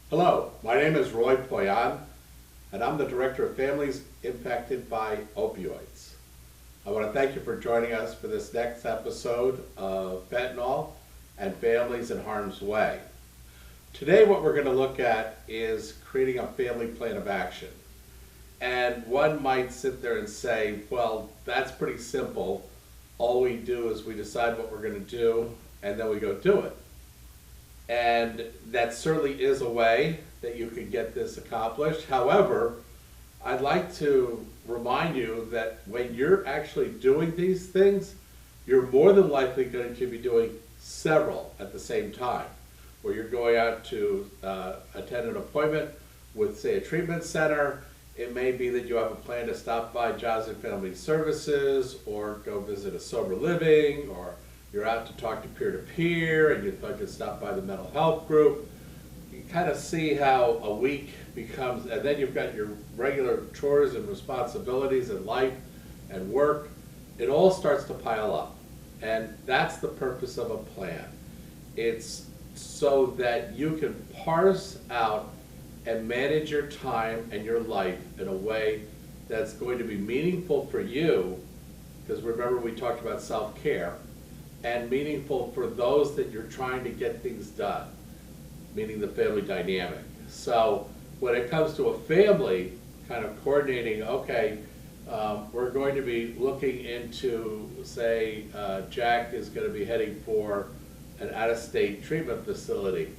Hello, my name is Roy Poyan, and I'm the Director of Families Impacted by Opioids. I want to thank you for joining us for this next episode of Fentanyl and Families in Harm's Way. Today what we're going to look at is creating a family plan of action. And one might sit there and say, well, that's pretty simple. All we do is we decide what we're going to do, and then we go do it. And that certainly is a way that you can get this accomplished. However, I'd like to remind you that when you're actually doing these things, you're more than likely going to be doing several at the same time, where you're going out to attend an appointment with, say, a treatment center. It may be that you have a plan to stop by Jobs and Family Services or go visit a sober living, or you're out to talk to peer-to-peer and you thought you'd stop by the mental health group. You kind of see how a week becomes, and then you've got your regular chores and responsibilities in life and work. It all starts to pile up. And that's the purpose of a plan. It's so that you can parse out and manage your time and your life in a way that's going to be meaningful for you, because remember we talked about self-care, and meaningful for those that you're trying to get things done, meaning the family dynamic. So when it comes to a family, kind of coordinating, okay, we're going to be looking into, say, Jack is going to be heading for an out-of-state treatment facility.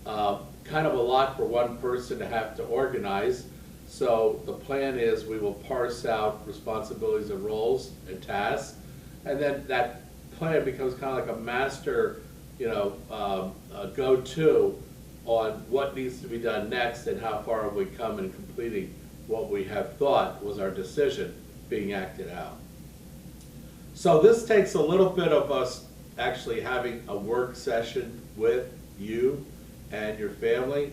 Kind of a lot for one person to have to organize. So the plan is we will parse out responsibilities and roles and tasks, and then that plan becomes kind of like a master, go-to on what needs to be done next and how far have we come in completing what we have thought was our decision being acted out. So this takes a little bit of us actually having a work session with you and your family.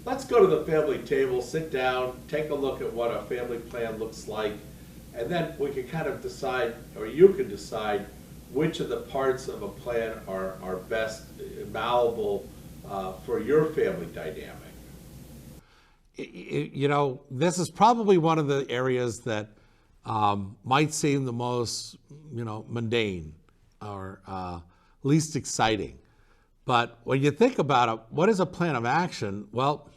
Let's go to the family table, sit down, take a look at what a family plan looks like, and then we can kind of decide, or you can decide, which of the parts of a plan are best malleable for your family dynamic. This is probably one of the areas that might seem the most, mundane or least exciting. But when you think about it, what is a plan of action? Well,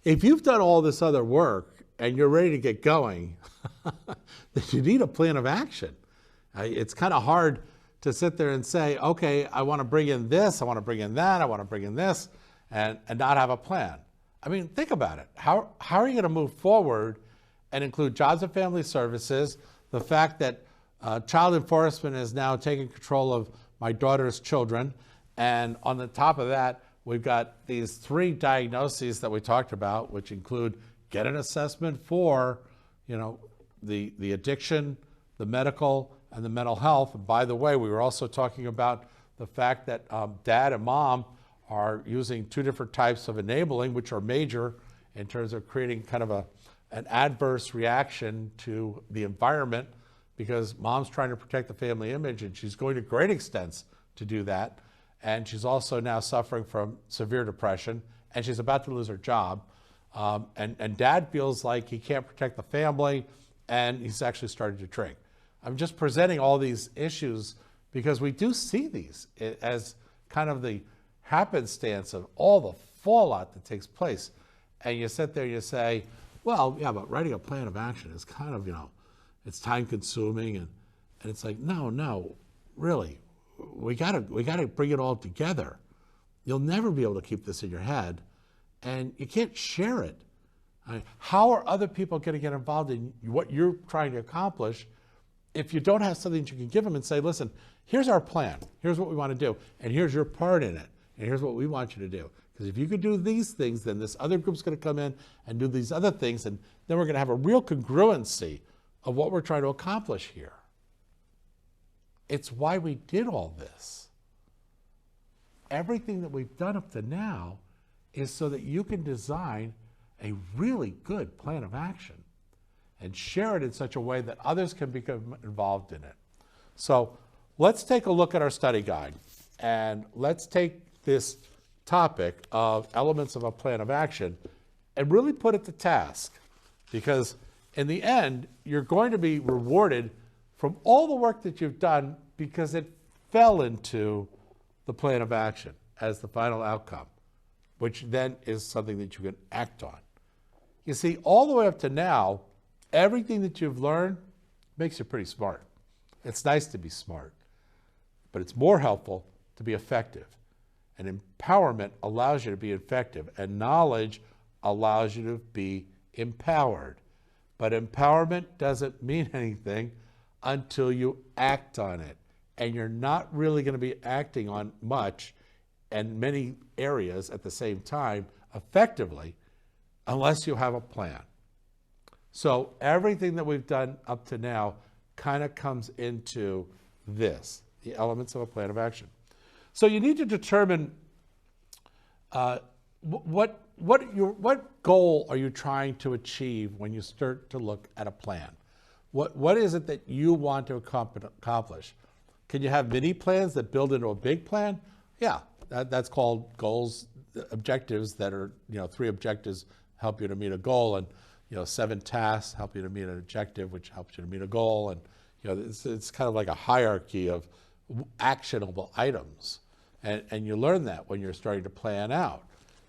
if you've done all this other work and you're ready to get going, then you need a plan of action. It's kind of hard to sit there and say, okay, I want to bring in this, I want to bring in that, I want to bring in this, and not have a plan. I mean, think about it. How are you going to move forward and include Jobs and Family Services, the fact that child enforcement is now taking control of my daughter's children, and on the top of that, we've got these 3 diagnoses that we talked about, which include get an assessment for, the addiction, the medical, and the mental health. And by the way, we were also talking about the fact that dad and mom are using 2 different types of enabling, which are major in terms of creating kind of an adverse reaction to the environment, because mom's trying to protect the family image and she's going to great extents to do that. And she's also now suffering from severe depression and she's about to lose her job. And dad feels like he can't protect the family and he's actually started to drink. I'm just presenting all these issues because we do see these as kind of the happenstance of all the fallout that takes place. And you sit there and you say, well, yeah, but writing a plan of action is kind of, it's time consuming. And it's like, no, really, we gotta bring it all together. You'll never be able to keep this in your head and you can't share it. How are other people going to get involved in what you're trying to accomplish if you don't have something that you can give them and say, listen, here's our plan, here's what we want to do, and here's your part in it, and here's what we want you to do. Because if you could do these things, then this other group's going to come in and do these other things, and then we're going to have a real congruency of what we're trying to accomplish here. It's why we did all this. Everything that we've done up to now is so that you can design a really good plan of action and share it in such a way that others can become involved in it. So let's take a look at our study guide, and let's take this topic of elements of a plan of action and really put it to task, because in the end, you're going to be rewarded from all the work that you've done because it fell into the plan of action as the final outcome, which then is something that you can act on. You see, all the way up to now, everything that you've learned makes you pretty smart. It's nice to be smart, but it's more helpful to be effective. And empowerment allows you to be effective, and knowledge allows you to be empowered. But empowerment doesn't mean anything until you act on it. And you're not really going to be acting on much and many areas at the same time effectively unless you have a plan. So everything that we've done up to now kind of comes into this, the elements of a plan of action. So you need to determine what goal are you trying to achieve when you start to look at a plan? What is it that you want to accomplish? Can you have mini plans that build into a big plan? Yeah, that's called goals, objectives that are, 3 objectives help you to meet a goal, and 7 tasks help you to meet an objective, which helps you to meet a goal, and it's kind of like a hierarchy of actionable items, and you learn that when you're starting to plan out.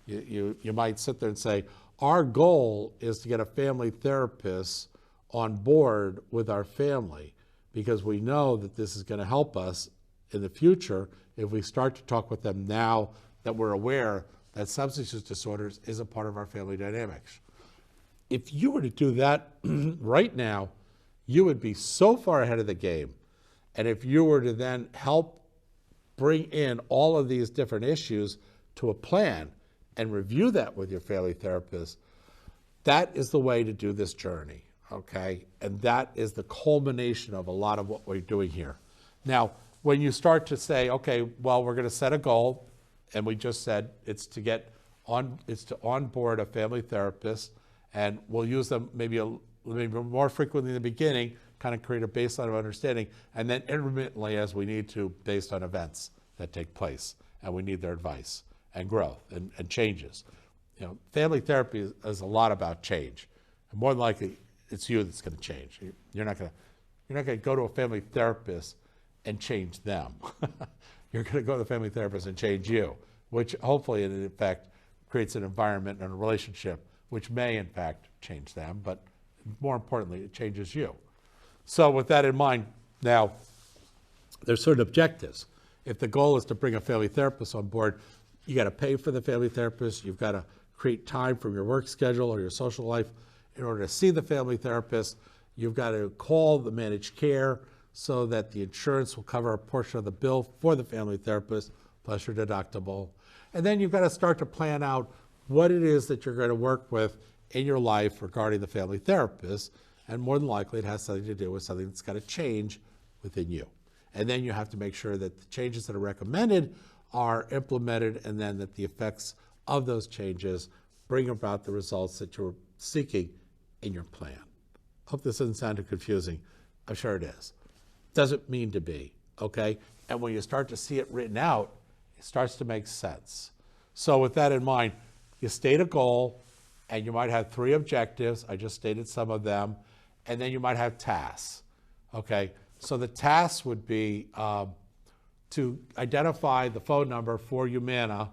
You might sit there and say, our goal is to get a family therapist on board with our family, because we know that this is going to help us in the future if we start to talk with them now that we're aware that substance use disorders is a part of our family dynamics. If you were to do that right now, you would be so far ahead of the game. And if you were to then help bring in all of these different issues to a plan and review that with your family therapist, that is the way to do this journey, okay? And that is the culmination of a lot of what we're doing here. Now, when you start to say, okay, well, we're going to set a goal, and we just said it's to onboard a family therapist, and we'll use them maybe more frequently in the beginning, kind of create a baseline of understanding, and then intermittently as we need to, based on events that take place, and we need their advice and growth and changes. Family therapy is a lot about change, and more than likely, it's you that's going to change. You're not going to go to a family therapist and change them. You're going to go to the family therapist and change you, which hopefully, in effect, creates an environment and a relationship which may, in fact, change them, but more importantly, it changes you. So with that in mind, now, there's certain objectives. If the goal is to bring a family therapist on board, you got to pay for the family therapist. You've got to create time from your work schedule or your social life in order to see the family therapist. You've got to call the managed care so that the insurance will cover a portion of the bill for the family therapist, plus your deductible. And then you've got to start to plan out what it is that you're going to work with in your life regarding the family therapist. And more than likely, it has something to do with something that's got to change within you. And then you have to make sure that the changes that are recommended are implemented, and then that the effects of those changes bring about the results that you're seeking in your plan. Hope this doesn't sound too confusing. I'm sure it is. Doesn't mean to be, okay? And when you start to see it written out, it starts to make sense. So with that in mind, you state a goal, and you might have 3 objectives. I just stated some of them. And then you might have tasks, okay? So the tasks would be to identify the phone number for Humana,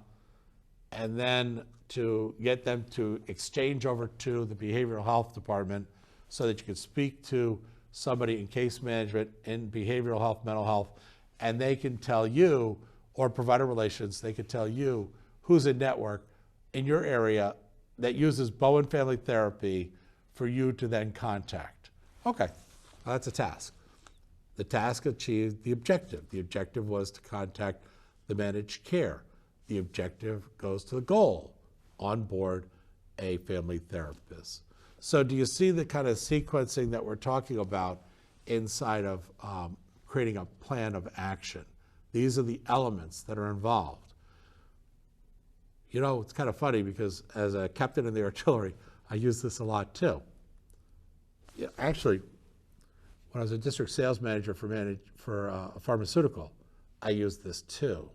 and then to get them to exchange over to the behavioral health department so that you can speak to somebody in case management, in behavioral health, mental health, and they can tell you, or provider relations, they can tell you who's in network in your area that uses Bowen Family Therapy for you to then contact. Okay, well, that's a task. The task achieved the objective. The objective was to contact the managed care. The objective goes to the goal, onboard a family therapist. So do you see the kind of sequencing that we're talking about inside of creating a plan of action? These are the elements that are involved. It's kind of funny because as a captain in the artillery, I use this a lot too. Yeah, actually, when I was a district sales manager for a pharmaceutical, I used this too.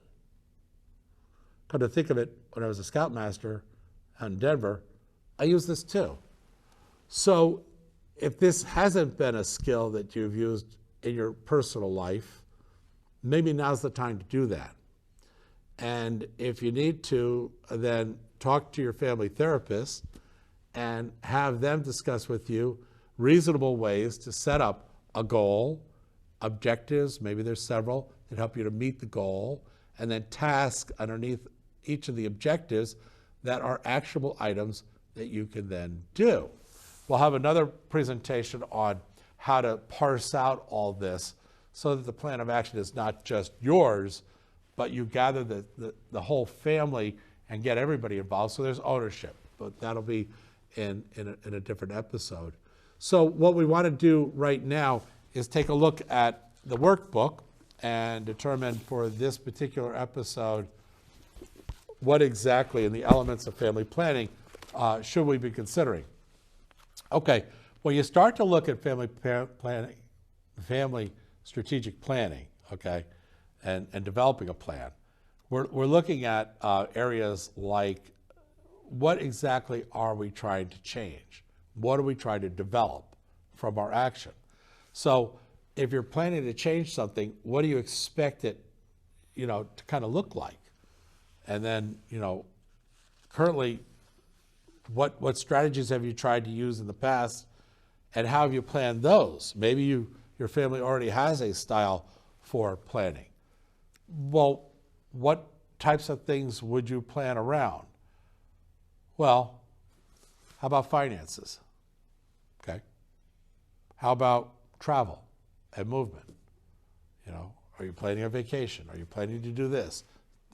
come to think of it, when I was a scoutmaster out in Denver, I use this too. So if this hasn't been a skill that you've used in your personal life, maybe now's the time to do that. And if you need to, then talk to your family therapist and have them discuss with you reasonable ways to set up a goal, objectives, maybe there's several, that help you to meet the goal, and then tasks underneath each of the objectives that are actionable items that you can then do. We'll have another presentation on how to parse out all this so that the plan of action is not just yours, but you gather the whole family and get everybody involved, so there's ownership. But that'll be in a different episode. So what we want to do right now is take a look at the workbook and determine for this particular episode what exactly in the elements of family planning should we be considering. Okay, when you start to look at family planning, family strategic planning, okay, and developing a plan, we're looking at areas like what exactly are we trying to change? What are we trying to develop from our action? So if you're planning to change something, what do you expect it, to kind of look like? And then, currently, what strategies have you tried to use in the past, and how have you planned those? Maybe your family already has a style for planning. Well, what types of things would you plan around? Well, how about finances? Okay. How about travel and movement? Are you planning a vacation? Are you planning to do this?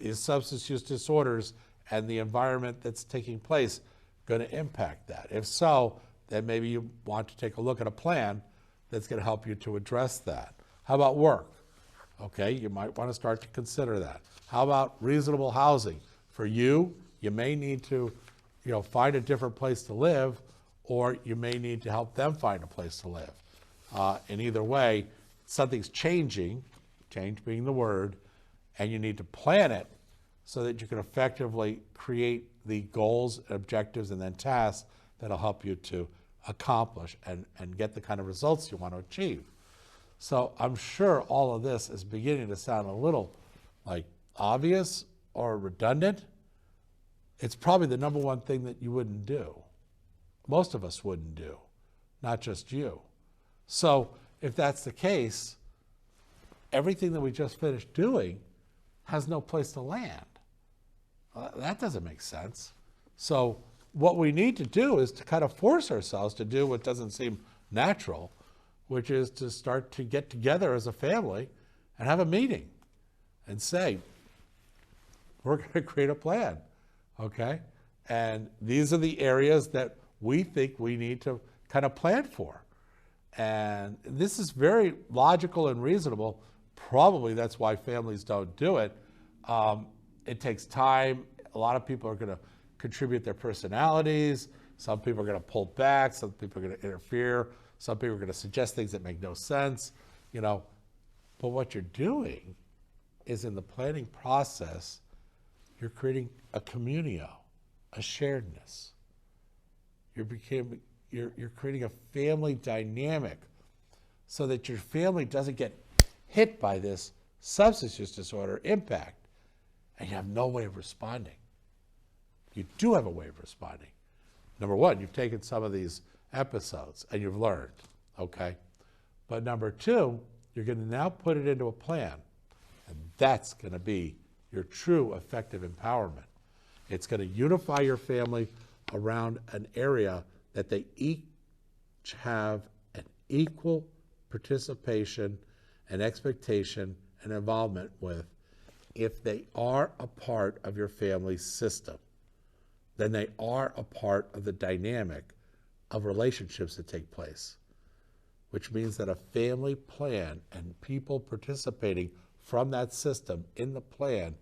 Is substance use disorders and the environment that's taking place going to impact that? If so, then maybe you want to take a look at a plan that's going to help you to address that. How about work? Okay, you might want to start to consider that. How about reasonable housing? For you, you may need to, find a different place to live, or you may need to help them find a place to live. In either way, something's changing, change being the word, and you need to plan it so that you can effectively create the goals, objectives, and then tasks that'll help you to accomplish and get the kind of results you want to achieve. So I'm sure all of this is beginning to sound a little like obvious or redundant. It's probably the number one thing that you wouldn't do. Most of us wouldn't do, not just you. So if that's the case, everything that we just finished doing has no place to land. That doesn't make sense. So what we need to do is to kind of force ourselves to do what doesn't seem natural, which is to start to get together as a family and have a meeting and say, we're going to create a plan, okay? And these are the areas that we think we need to kind of plan for. And this is very logical and reasonable. Probably that's why families don't do it. It takes time. A lot of people are going to contribute their personalities. Some people are going to pull back. Some people are going to interfere. Some people are going to suggest things that make no sense, But what you're doing is in the planning process, you're creating a communio, a sharedness. You're creating a family dynamic so that your family doesn't get hit by this substance use disorder impact and you have no way of responding. You do have a way of responding. Number one, you've taken some of these episodes and you've learned, okay? But number two, you're going to now put it into a plan, and that's going to be your true effective empowerment. It's going to unify your family around an area that they each have an equal participation and expectation and involvement with. If they are a part of your family system, then they are a part of the dynamic of relationships that take place, which means that a family plan and people participating from that system in the plan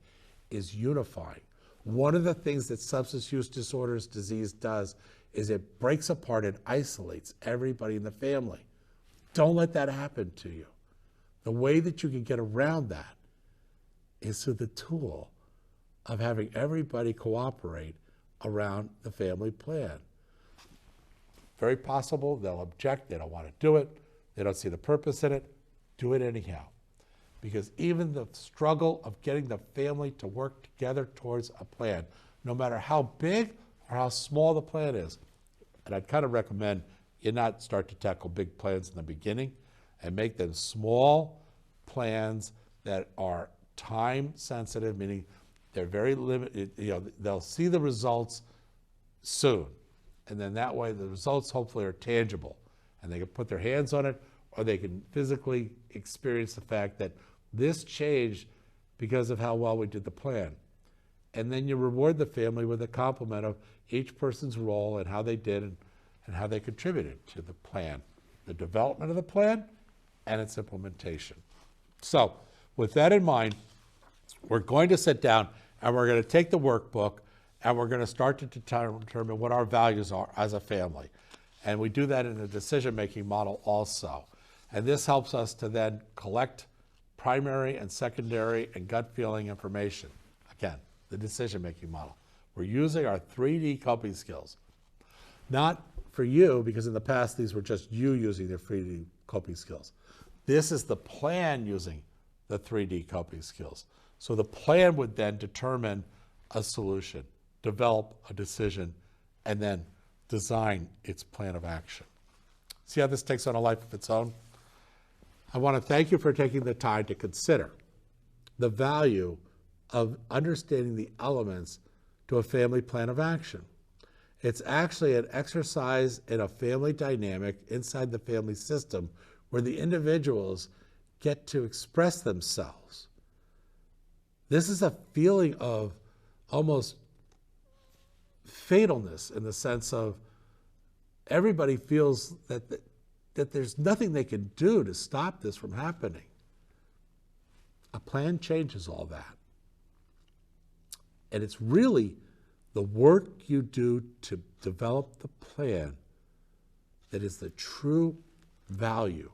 is unifying. One of the things that substance use disorders disease does is it breaks apart and isolates everybody in the family. Don't let that happen to you. The way that you can get around that is through the tool of having everybody cooperate around the family plan. Very possible they'll object, they don't want to do it, they don't see the purpose in it. Do it anyhow. Because even the struggle of getting the family to work together towards a plan, no matter how big or how small the plan is, and I'd kind of recommend you not start to tackle big plans in the beginning and make them small plans that are time sensitive, meaning they're very limited, they'll see the results soon. And then that way the results hopefully are tangible and they can put their hands on it, or they can physically experience the fact that this changed because of how well we did the plan. And then you reward the family with a compliment of each person's role and how they did and how they contributed to the plan, the development of the plan and its implementation. So with that in mind, we're going to sit down and we're going to take the workbook and we're going to start to determine what our values are as a family. And we do that in a decision-making model also. And this helps us to then collect primary and secondary and gut feeling information. Again, the decision-making model. We're using our 3D coping skills. Not for you, because in the past these were just you using their 3D coping skills. This is the plan using the 3D coping skills. So the plan would then determine a solution, develop a decision, and then design its plan of action. See how this takes on a life of its own? I want to thank you for taking the time to consider the value of understanding the elements to a family plan of action. It's actually an exercise in a family dynamic inside the family system where the individuals get to express themselves. This is a feeling of almost fatalness in the sense of everybody feels that there's nothing they can do to stop this from happening. A plan changes all that. And it's really the work you do to develop the plan that is the true value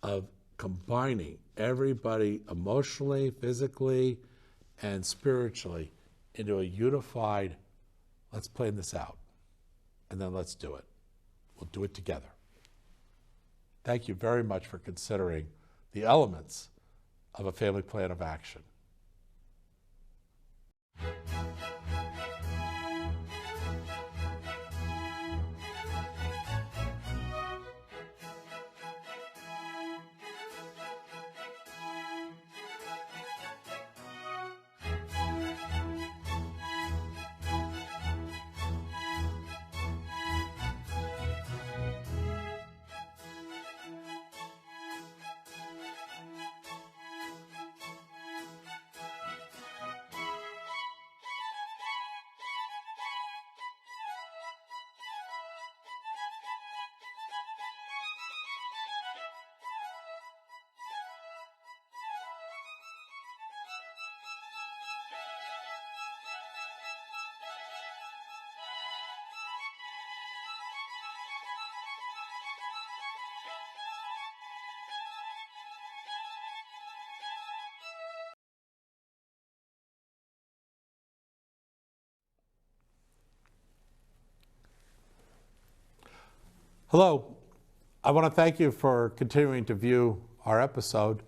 of combining everybody emotionally, physically, and spiritually into a unified, let's plan this out, and then let's do it. We'll do it together. Thank you very much for considering the elements of a family plan of action. Hello, I want to thank you for continuing to view our episode.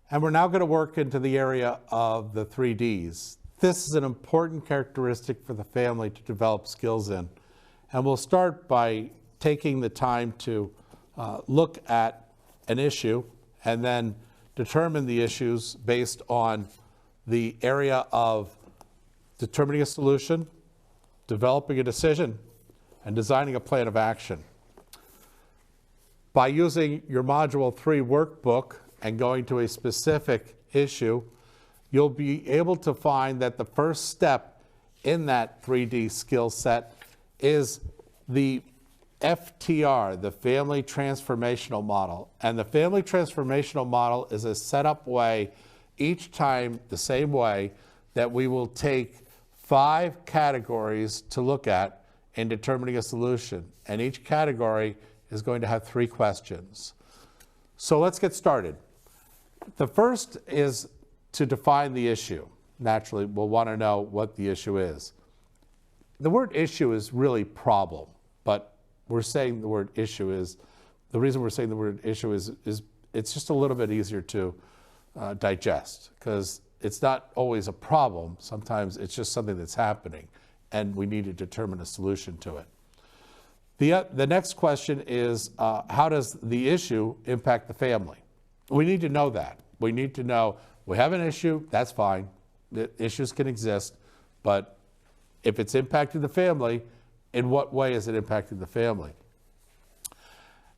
And we're now going to work into the area of the 3Ds. This is an important characteristic for the family to develop skills in. And we'll start by taking the time to look at an issue and then determine the issues based on the area of determining a solution, developing a decision, and designing a plan of action. By using your Module 3 workbook and going to a specific issue, you'll be able to find that the first step in that 3D skill set is the FTR, the Family Transformational Model. And the Family Transformational Model is a set-up way, each time the same way, that we will take 5 categories to look at in determining a solution. And each category is going to have 3 questions. So let's get started. The first is to define the issue. naturally will want to know what the issue is. The word issue is really problem, but we're saying the word issue is, the reason we're saying the word issue is it's just a little bit easier to digest, because it's not always a problem. Sometimes it's just something that's happening and we need to determine a solution to it. The next question is, how does the issue impact the family? We need to know that. We need to know we have an issue, that's fine. The issues can exist, but if it's impacting the family, in what way is it impacting the family?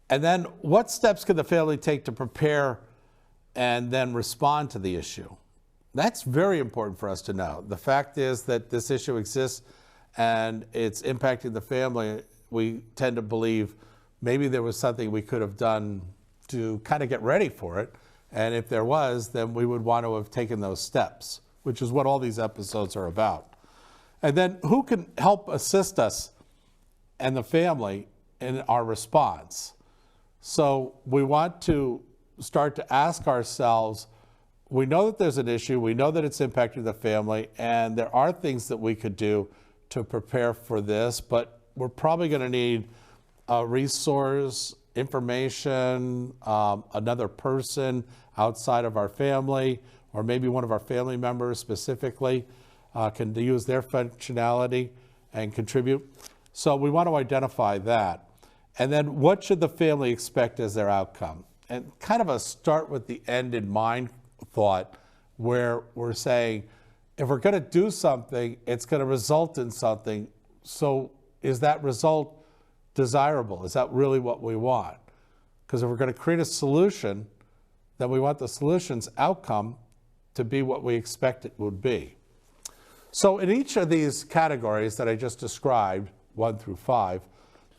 And then what steps can the family take to prepare and then respond to the issue? That's very important for us to know. The fact is that this issue exists and it's impacting the family. We tend to believe maybe there was something we could have done to kind of get ready for it. And if there was, then we would want to have taken those steps, which is what all these episodes are about. And then who can help assist us and the family in our response? So we want to start to ask ourselves, we know that there's an issue, we know that it's impacting the family, and there are things that we could do to prepare for this, but we're probably going to need a resource, information, another person outside of our family, or maybe one of our family members specifically can use their functionality and contribute. So we want to identify that. And then what should the family expect as their outcome? And kind of a start with the end in mind thought, where we're saying, if we're going to do something, it's going to result in something. So is that result desirable? Is that really what we want? Because if we're going to create a solution, then we want the solution's outcome to be what we expect it would be. So in each of these categories that I just described, 1 through 5,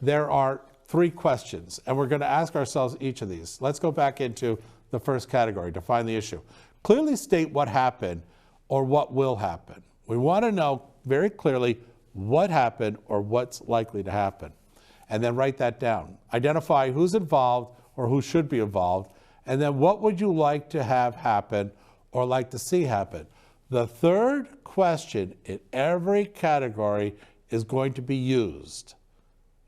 there are 3 questions, and we're going to ask ourselves each of these. Let's go back into the first category, define the issue. Clearly state what happened or what will happen. We want to know very clearly what happened or what's likely to happen. And then write that down. Identify who's involved or who should be involved, and then what would you like to have happen or like to see happen. The third question in every category is going to be used.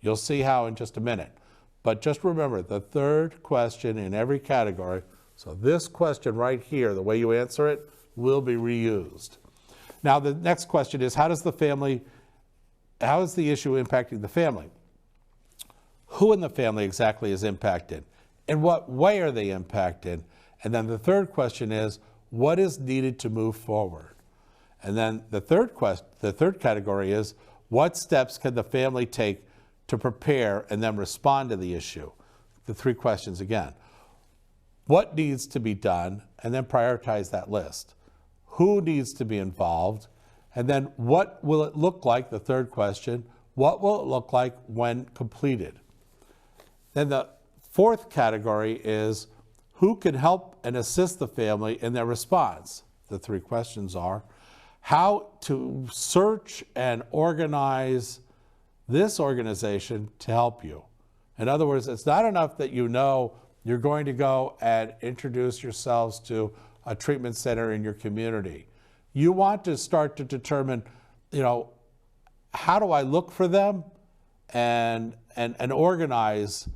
You'll see how in just a minute. But just remember, the third question in every category, so this question right here, the way you answer it, will be reused. Now the next question is, how is the issue impacting the family? Who in the family exactly is impacted? In what way are they impacted? And then the third question is, what is needed to move forward? And then the third category is, what steps can the family take to prepare and then respond to the issue? The 3 questions again. What needs to be done? And then prioritize that list. Who needs to be involved? And then what will it look like, the third question, what will it look like when completed? Then the 4th category is, who can help and assist the family in their response? The 3 questions are, how to search and organize this organization to help you. In other words, it's not enough that you know you're going to go and introduce yourselves to a treatment center in your community. You want to start to determine, how do I look for them and organize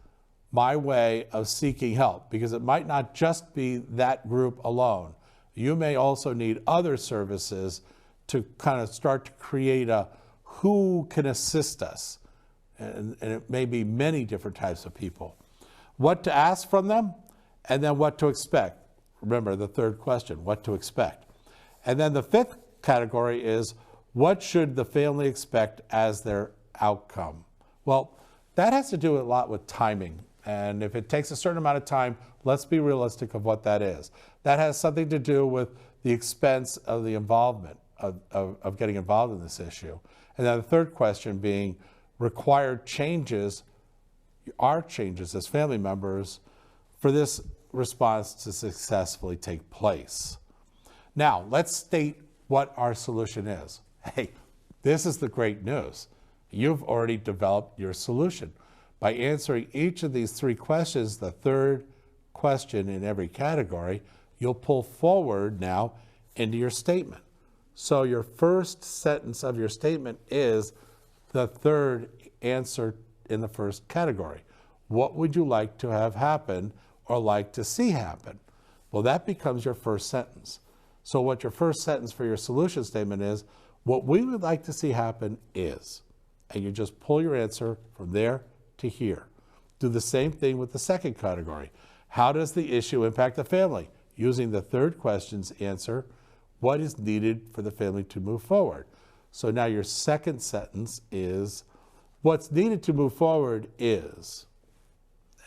my way of seeking help, because it might not just be that group alone. You may also need other services to kind of start to create a who can assist us. And it may be many different types of people. What to ask from them, and then what to expect. Remember the third question, what to expect. And then the 5th category is, what should the family expect as their outcome? Well, that has to do a lot with timing. And if it takes a certain amount of time, let's be realistic of what that is. That has something to do with the expense of the involvement, of getting involved in this issue. And then the third question being, required changes, our changes as family members, for this response to successfully take place. Now, let's state what our solution is. Hey, this is the great news. You've already developed your solution. By answering each of these 3 questions, the third question in every category, you'll pull forward now into your statement. So your first sentence of your statement is the third answer in the first category. What would you like to have happen or like to see happen? Well, that becomes your first sentence. So what your first sentence for your solution statement is, what we would like to see happen is, and you just pull your answer from there to here. Do the same thing with the second category. How does the issue impact the family? Using the third question's answer, what is needed for the family to move forward? So now your second sentence is, what's needed to move forward is,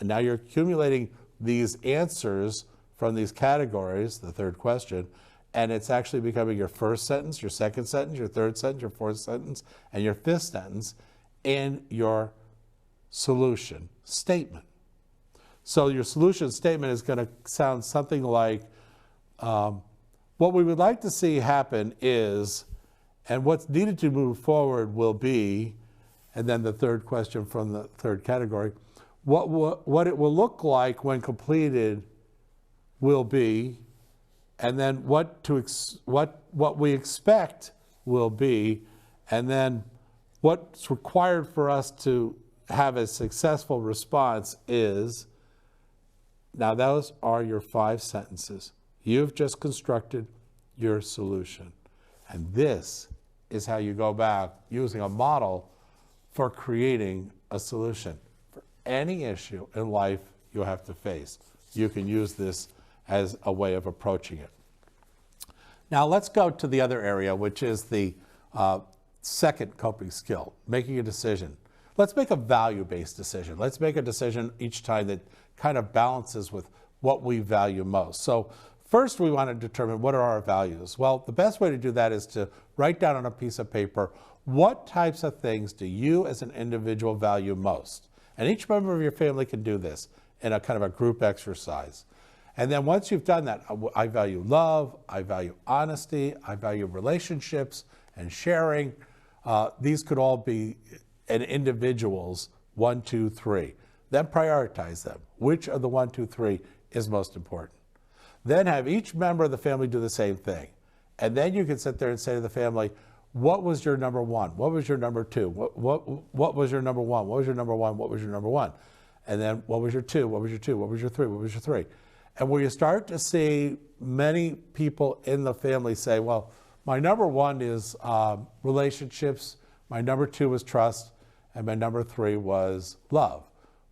and now you're accumulating these answers from these categories, the third question, and it's actually becoming your first sentence, your second sentence, your third sentence, your fourth sentence, and your fifth sentence in your solution statement. So your solution statement is going to sound something like, what we would like to see happen is, and what's needed to move forward will be, and then the third question from the third category, what it will look like when completed will be, and then what we expect will be, and then what's required for us to have a successful response is. Now those are your 5 sentences. You've just constructed your solution. And this is how you go back using a model for creating a solution. For any issue in life you have to face, you can use this as a way of approaching it. Now let's go to the other area, which is the second coping skill, making a decision. Let's make a value-based decision. Let's make a decision each time that kind of balances with what we value most. So first we want to determine, what are our values? Well, the best way to do that is to write down on a piece of paper, what types of things do you as an individual value most? And each member of your family can do this in a kind of a group exercise. And then once you've done that, I value love, I value honesty, I value relationships and sharing. These could all be an individual's 1, 2, 3. Then prioritize them. Which of the 1, 2, 3 is most important? Then have each member of the family do the same thing. And then you can sit there and say to the family, what was your number 1? What was your number 2? What was your number 1? What was your number 1? What was your number 1? And then what was your 2? What was your 2? What was your 3? What was your 3? And where you start to see many people in the family say, well, my number 1 is relationships, my number 2 was trust, and my number 3 was love.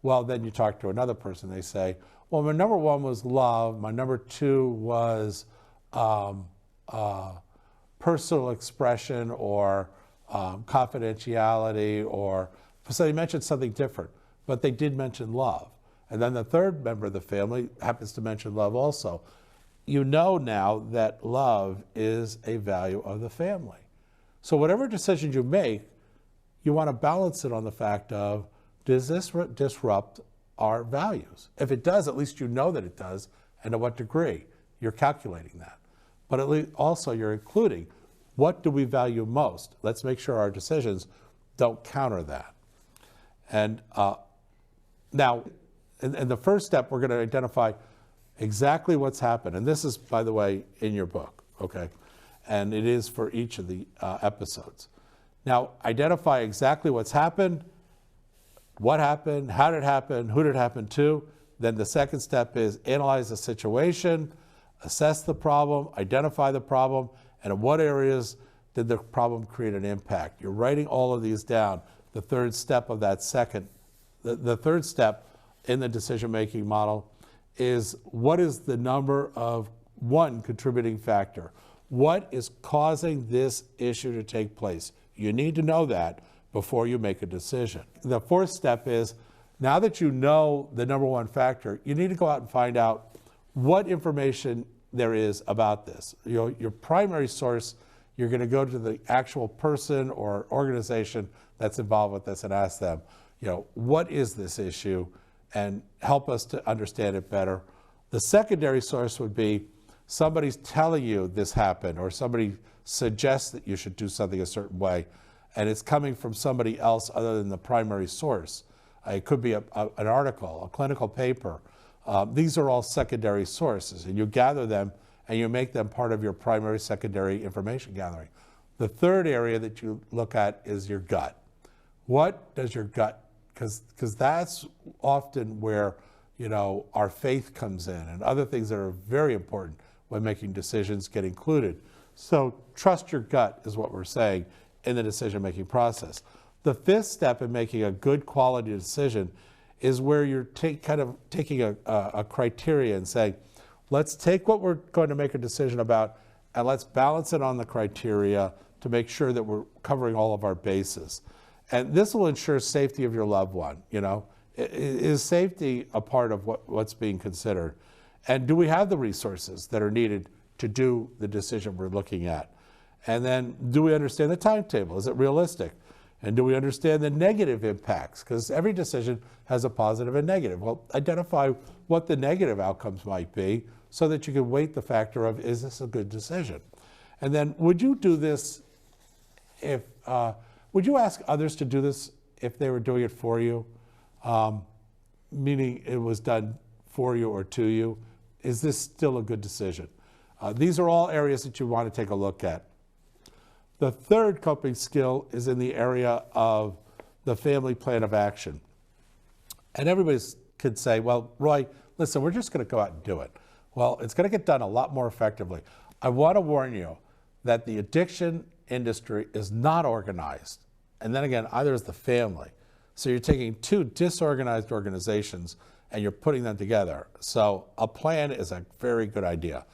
Well, then you talk to another person, they say, well, my number 1 was love, my number 2 was personal expression or confidentiality, or so they mentioned something different, but they did mention love. And then the third member of the family happens to mention love also. You know now that love is a value of the family. So whatever decisions you make, you want to balance it on the fact of, does this disrupt our values? If it does, at least you know that it does, and to what degree. You're calculating that. But at least also you're including, what do we value most? Let's make sure our decisions don't counter that. And now, in the first step, we're going to identify exactly what's happened. And this is, by the way, in your book, okay? And it is for each of the episodes. Now, identify exactly what's happened, what happened, how did it happen, who did it happen to. Then the second step is analyze the situation, assess the problem, identify the problem, and in what areas did the problem create an impact. You're writing all of these down. The third step of that the third step in the decision-making model is, what is the number of one contributing factor? What is causing this issue to take place? You need to know that before you make a decision. The fourth step is, now that you know the number one factor, you need to go out and find out what information there is about this. Your primary source, you're going to go to the actual person or organization that's involved with this and ask them, what is this issue, and help us to understand it better. The secondary source would be, somebody's telling you this happened, or somebody suggests that you should do something a certain way, and it's coming from somebody else other than the primary source. It could be an article, a clinical paper. These are all secondary sources, and you gather them and you make them part of your primary, secondary information gathering. The third area that you look at is your gut. What does your gut, because that's often where, you know, our faith comes in and other things that are very important when making decisions get included. So trust your gut is what we're saying in the decision-making process. The fifth step in making a good quality decision is where you're taking a criteria and saying, let's take what we're going to make a decision about and let's balance it on the criteria to make sure that we're covering all of our bases. And this will ensure safety of your loved one. You know, is safety a part of what's being considered? And do we have the resources that are needed to do the decision we're looking at? And then do we understand the timetable? Is it realistic? And do we understand the negative impacts? Because every decision has a positive and negative. Well, identify what the negative outcomes might be so that you can weight the factor of, is this a good decision? And then would you do this if, would you ask others to do this if they were doing it for you? Meaning it was done for you or to you. Is this still a good decision? These are all areas that you want to take a look at. The third coping skill is in the area of the family plan of action. And everybody could say, well, Roy, listen, we're just going to go out and do it. Well, it's going to get done a lot more effectively. I want to warn you that the addiction industry is not organized. And then again, either is the family. So you're taking two disorganized organizations and you're putting them together. So a plan is a very good idea.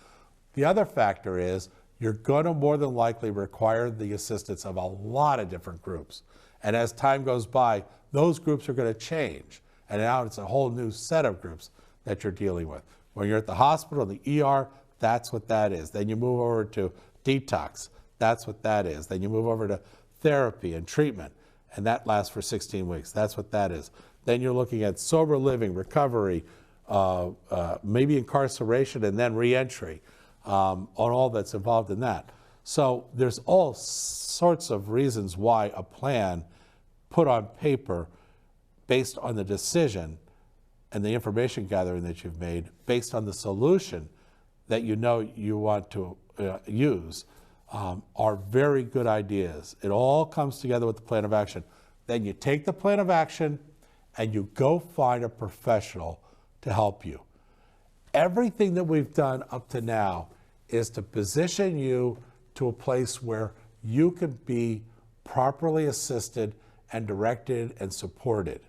The other factor is you're going to more than likely require the assistance of a lot of different groups. And as time goes by, those groups are going to change. And now it's a whole new set of groups that you're dealing with. When you're at the hospital, the ER, that's what that is. Then you move over to detox, that's what that is. Then you move over to therapy and treatment, and that lasts for 16 weeks. That's what that is. Then you're looking at sober living, recovery, maybe incarceration, and then reentry. On all that's involved in that. So there's all sorts of reasons why a plan put on paper based on the decision and the information gathering that you've made based on the solution that you know you want to use are very good ideas. It all comes together with the plan of action. Then you take the plan of action and you go find a professional to help you. Everything that we've done up to now is to position you to a place where you can be properly assisted and directed and supported.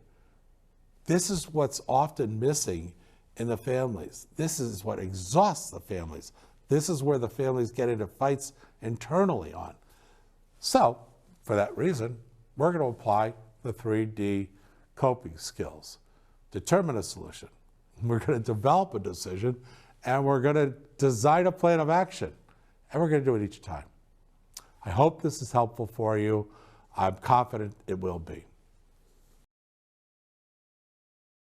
This is what's often missing in the families. This is what exhausts the families. This is where the families get into fights internally on. So, for that reason, we're going to apply the 3D coping skills. Determine a solution. We're going to develop a decision, and we're going to design a plan of action. And we're going to do it each time. I hope this is helpful for you. I'm confident it will be.